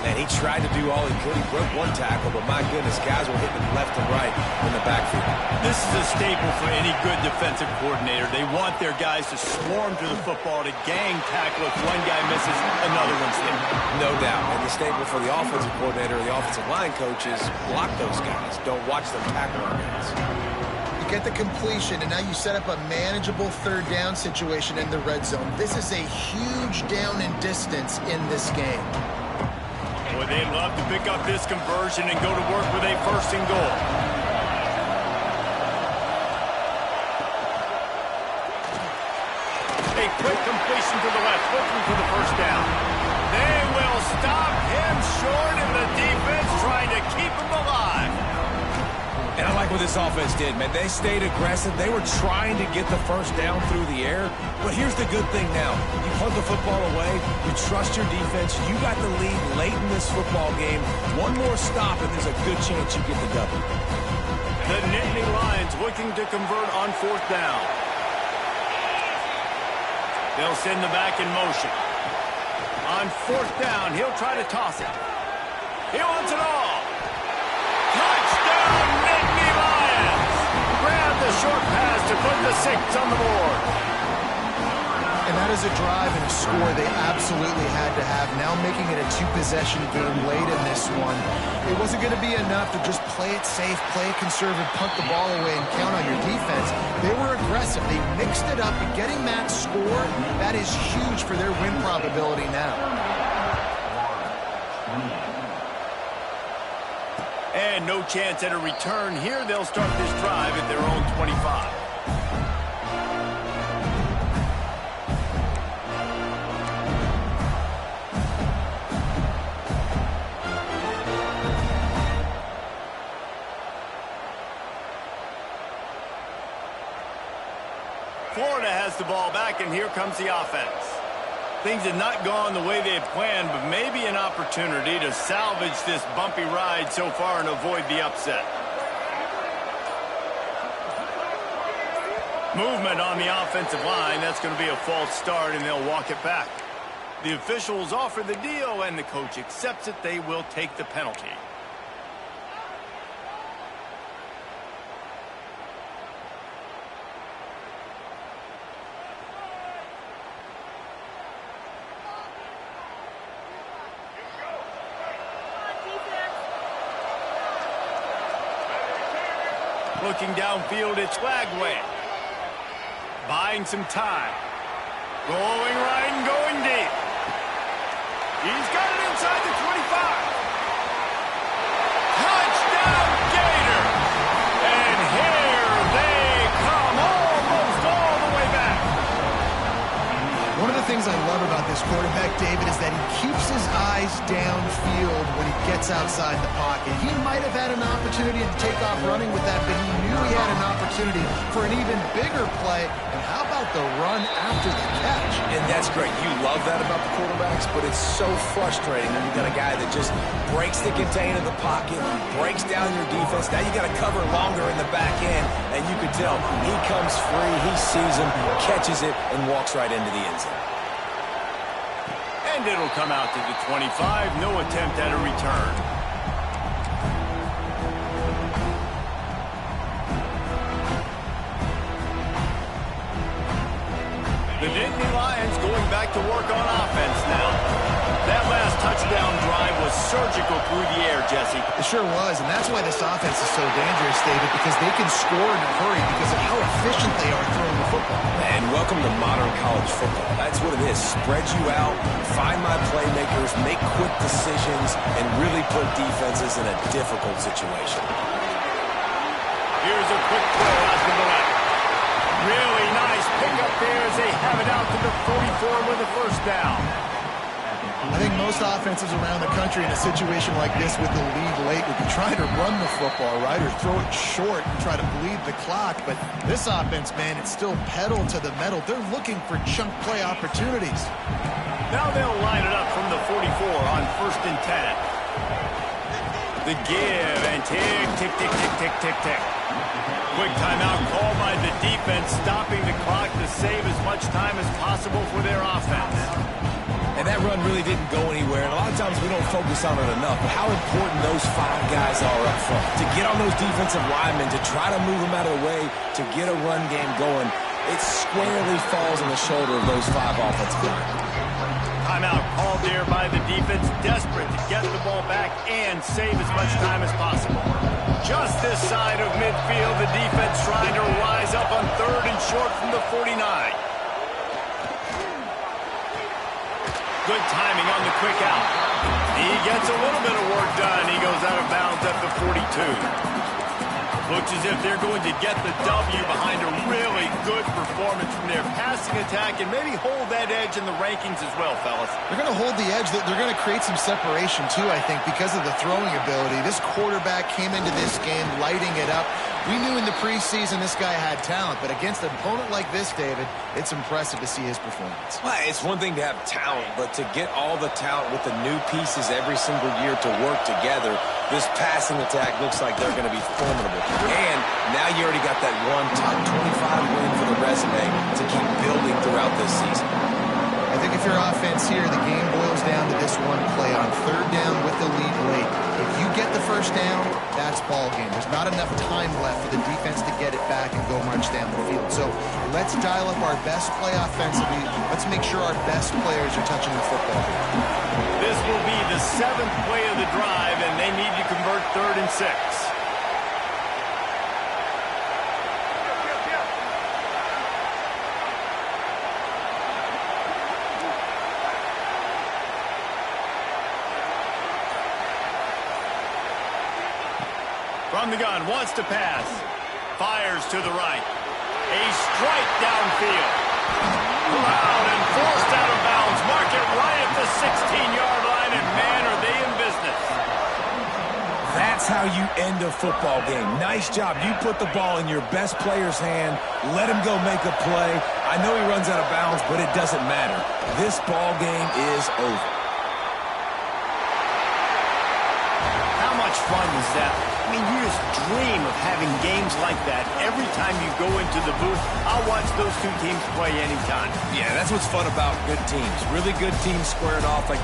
And he tried to do all he could. He broke one tackle, but my goodness, guys were hitting him left and right in the backfield. This is a staple for any good defensive coordinator. They want their guys to swarm to the football, to gang tackle. If one guy misses, another one's there. No doubt. And the staple for the offensive coordinator or the offensive line coach is block those guys. Don't watch them tackle our guys. You get the completion, and now you set up a manageable 3rd down situation in the red zone. This is a huge down in distance in this game. Boy, they'd love to pick up this conversion and go to work with a 1st and goal. A quick completion to the left, looking for the 1st down. They will stop him short, and the defense trying to keep him alive. And I like what this offense did, man. They stayed aggressive. They were trying to get the 1st down through the air. But here's the good thing now. You punt the football away. You trust your defense. You got the lead late in this football game. One more stop, and there's a good chance you get the W. The Nittany Lions looking to convert on 4th down. They'll send the back in motion. On 4th down, he'll try to toss it. He wants it all. Touchdown, Nittany Lions! Grab the short pass to put the 6 on the board. And that is a drive and a score they absolutely had to have. Now making it a 2-possession game late in this one. It wasn't going to be enough to just play it safe, play it conservative, punt the ball away, and count on your defense. They were aggressive. They mixed it up, and getting that score, that is huge for their win probability now. And And no chance at a return here. They'll start this drive at their own 25. Florida has the ball back, and here comes the offense. Things had not gone the way they had planned, but maybe an opportunity to salvage this bumpy ride so far and avoid the upset. Movement on the offensive line. That's going to be a false start, and they'll walk it back. The officials offer the deal, and the coach accepts it. They will take the penalty. Looking downfield, it's Lagway. Buying some time. Going right and going deep. He's got it inside the 25. Touchdown, Gator! And here they come, almost all the way back. One of the things I love about this quarterback, David, is that he keeps his eyes downfield when he gets outside the pocket. He might have had an opportunity to take off running with that, but he knew he had an opportunity for an even bigger play. And how about the run after the catch? And that's great. You love that about the quarterbacks, but it's so frustrating when you've got a guy that just breaks the contain of the pocket, breaks down your defense. Now you got to cover longer in the back end, and you can tell he comes free, he sees him, catches it, and walks right into the end zone. And it'll come out to the 25. No attempt at a return. The Nittany Lions going back to work on offense now. That last touchdown drive was surgical through the air, Jesse. It sure was, and that's why this offense is so dangerous, David, because they can score in a hurry because of how efficient they are throwing the football. And welcome to modern college football. That's what it is. Spread you out, find my playmakers, make quick decisions, and really put defenses in a difficult situation. Here's a quick throw out to the left. Really nice pickup there as they have it out to the 44 with the first down. I think most offenses around the country in a situation like this with the lead late would be trying to run the football, right, or throw it short and try to bleed the clock. But this offense, man, it's still pedal to the metal. They're looking for chunk play opportunities. Now they'll line it up from the 44 on 1st and 10. The give and tick, tick, tick, tick, tick, tick, tick. Quick timeout called by the defense, stopping the clock to save as much time as possible for their offense. And that run really didn't go anywhere, and a lot of times we don't focus on it enough, but how important those 5 guys are up front. To get on those defensive linemen, to try to move them out of the way, to get a run game going, it squarely falls on the shoulder of those 5 offensive linemen. Timeout called there by the defense, desperate to get the ball back and save as much time as possible. Just this side of midfield, the defense trying to rise up on 3rd and short from the 49. Good timing on the quick out. He gets a little bit of work done. He goes out of bounds at the 42. Looks as if they're going to get the W behind a really good performance from their passing attack and maybe hold that edge in the rankings as well, fellas. They're going to hold the edge. They're going to create some separation, too, I think, because of the throwing ability. This quarterback came into this game lighting it up. We knew in the preseason this guy had talent, but against an opponent like this, David, it's impressive to see his performance. Well, it's one thing to have talent, but to get all the talent with the new pieces every single year to work together, this passing attack looks like they're going to be formidable. And now you already got that one top 25 win for the resume to keep building throughout this season. I think if your offense here, the game boils down to this one play on 3rd down with the lead late. If you get the first down, that's ball game. There's not enough time left for the defense to get it back and go march down the field. So let's dial up our best play offensively. Let's make sure our best players are touching the football. This will be the 7th play of the drive, and they need to convert 3rd and 6. From the gun, wants to pass. Fires to the right. A strike downfield. Loud and forced out of bounds. Mark it right at the 16-yard line, and man, are they in business. That's how you end a football game. Nice job. You put the ball in your best player's hand. Let him go make a play. I know he runs out of bounds, but it doesn't matter. This ball game is over. How much fun was that? I mean, you just dream of having games like that every time you go into the booth. I'll watch those two teams play anytime. Yeah, that's what's fun about good teams. Really good teams squaring off like they're